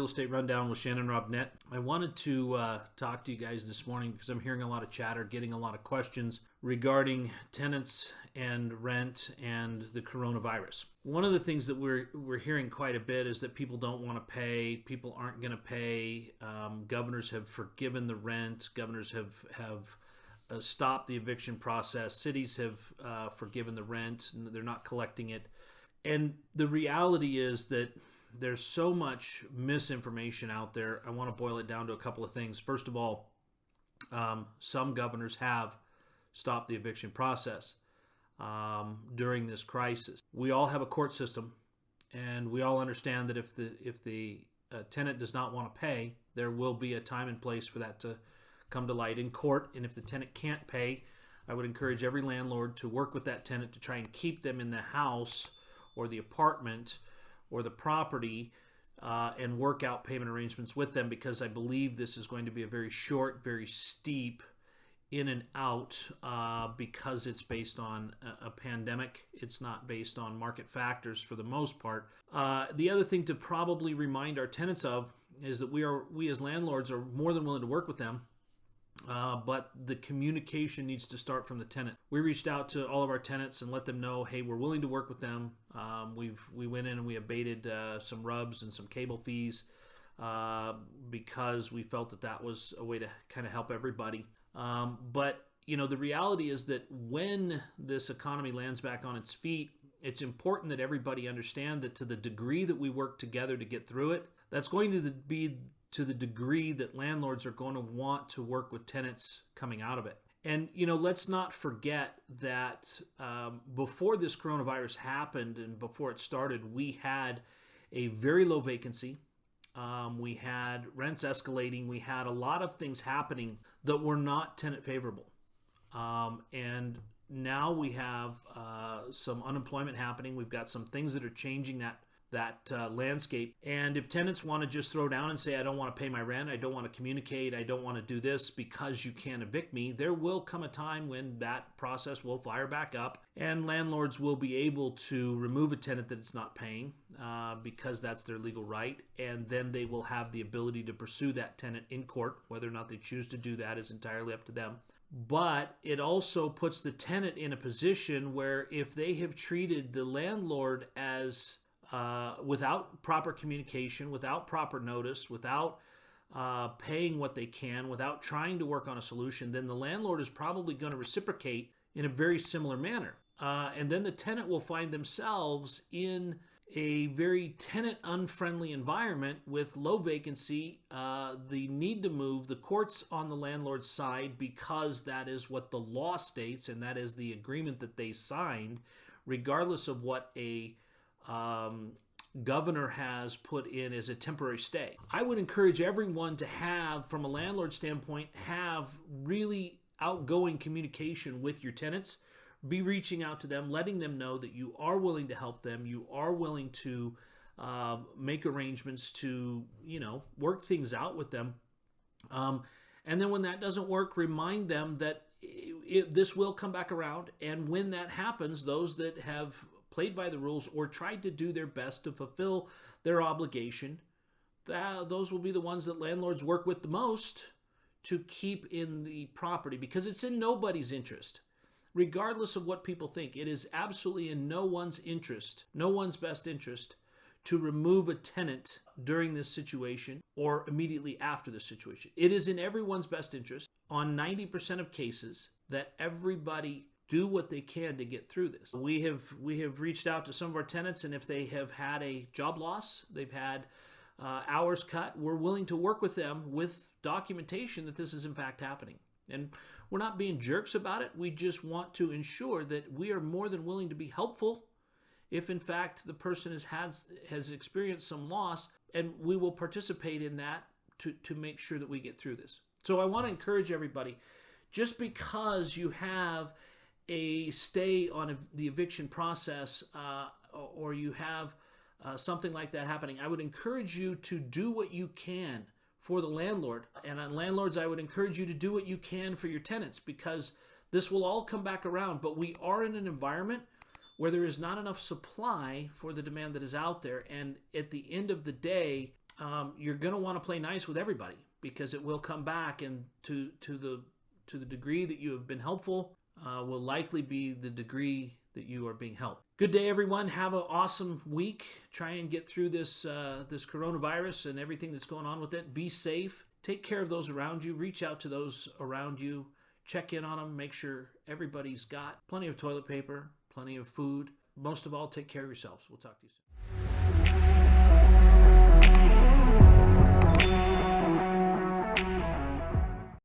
Real Estate Rundown with Shannon Robnett. I wanted to talk to you guys this morning because I'm hearing a lot of chatter, getting a lot of questions regarding tenants and rent and the coronavirus. One of the things that we're hearing quite a bit is that people don't want to pay, people aren't going to pay. Governors have forgiven the rent. Governors have stopped the eviction process. Cities have forgiven the rent, and they're not collecting it. And the reality is that there's so much misinformation out there. I want to boil it down to a couple of things. First of all, some governors have stopped the eviction process during this crisis. We all have a court system, and we all understand that if the tenant does not want to pay, there will be a time and place for that to come to light in court. And if the tenant can't pay, I would encourage every landlord to work with that tenant to try and keep them in the house or the apartment or the property and work out payment arrangements with them, because I believe this is going to be a very short, very steep in and out because it's based on a pandemic. It's not based on market factors for the most part. The other thing to probably remind our tenants of is that we as landlords are more than willing to work with them. But the communication needs to start from the tenant. We reached out to all of our tenants and let them know, hey, we're willing to work with them. We went in and we abated some RUBS and some cable fees because we felt that was a way to kind of help everybody. But the reality is that when this economy lands back on its feet, it's important that everybody understand that to the degree that we work together to get through it, that's going to be to the degree that landlords are going to want to work with tenants coming out of it. And, let's not forget that before this coronavirus happened and before it started, we had a very low vacancy. We had rents escalating. We had a lot of things happening that were not tenant favorable. And now we have some unemployment happening. We've got some things that are changing that landscape. And if tenants want to just throw down and say, I don't want to pay my rent, I don't want to communicate, I don't want to do this because you can't evict me, there will come a time when that process will fire back up and landlords will be able to remove a tenant that is not paying because that's their legal right. And then they will have the ability to pursue that tenant in court. Whether or not they choose to do that is entirely up to them. But it also puts the tenant in a position where if they have treated the landlord as without proper communication, without proper notice, without paying what they can, without trying to work on a solution, then the landlord is probably going to reciprocate in a very similar manner. And then the tenant will find themselves in a very tenant-unfriendly environment with low vacancy, the need to move, the courts on the landlord's side because that is what the law states and that is the agreement that they signed, regardless of what a governor has put in as a temporary stay. I would encourage everyone to have, from a landlord standpoint, have really outgoing communication with your tenants. Be reaching out to them, letting them know that you are willing to help them, you are willing to make arrangements to, work things out with them. And then when that doesn't work, remind them that this will come back around. And when that happens, those that have played by the rules or tried to do their best to fulfill their obligation, those will be the ones that landlords work with the most to keep in the property, because it's in nobody's interest. Regardless of what people think, it is absolutely in no one's interest, no one's best interest, to remove a tenant during this situation or immediately after the situation. It is in everyone's best interest on 90% of cases that everybody do what they can to get through this. We have reached out to some of our tenants, and if they have had a job loss, they've had hours cut, we're willing to work with them with documentation that this is in fact happening. And we're not being jerks about it. We just want to ensure that we are more than willing to be helpful if in fact the person has experienced some loss, and we will participate in that to make sure that we get through this. So I want to encourage everybody, just because you have a stay on the eviction process or you have something like that happening, I would encourage you to do what you can for the landlord. And on landlords, I would encourage you to do what you can for your tenants, because this will all come back around. But we are in an environment where there is not enough supply for the demand that is out there. And at the end of the day, you're going to want to play nice with everybody, because it will come back, and to the degree that you have been helpful will likely be the degree that you are being helped. Good day, everyone. Have an awesome week. Try and get through this coronavirus and everything that's going on with it. Be safe. Take care of those around you. Reach out to those around you. Check in on them. Make sure everybody's got plenty of toilet paper, plenty of food. Most of all, take care of yourselves. We'll talk to you soon.